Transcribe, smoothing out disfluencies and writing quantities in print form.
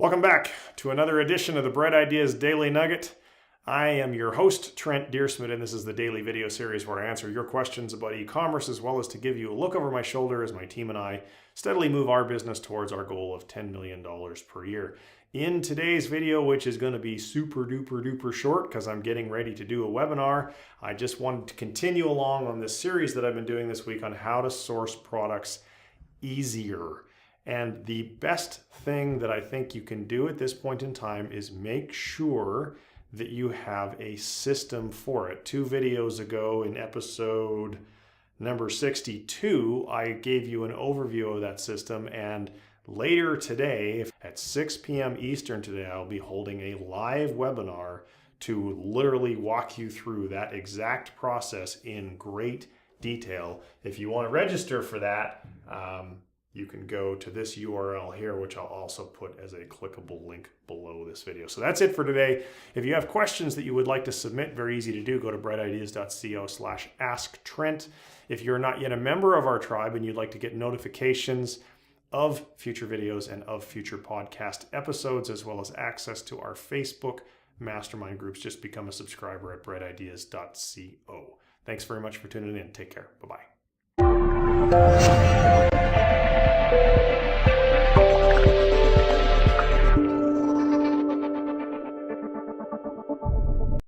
Welcome back to another edition of the Bread Ideas Daily Nugget. I am your host, Trent Dyrsmid, and this is the daily video series where I answer your questions about e-commerce, as well as to give you a look over my shoulder as my team and I steadily move our business towards our goal of $10 million per year. In today's video, which is going to be super duper short because I'm getting ready to do a webinar, I just wanted to continue along on this series that I've been doing this week on how to source products easier. And the best thing that I think you can do at this point in time is make sure that you have a system for it. 2 videos ago in episode number 62, I gave you an overview of that system, and later today at 6 p.m. Eastern today, I'll be holding a live webinar to literally walk you through that exact process in great detail. If you want to register for that, you can go to this URL here, which I'll also put as a clickable link below this video. So that's it for today. If you have questions that you would like to submit, very easy to do. Go to breadideas.co/asktrent. If you're not yet a member of our tribe and you'd like to get notifications of future videos and of future podcast episodes, as well as access to our Facebook mastermind groups, just become a subscriber at breadideas.co. Thanks very much for tuning in. Take care. Bye-bye.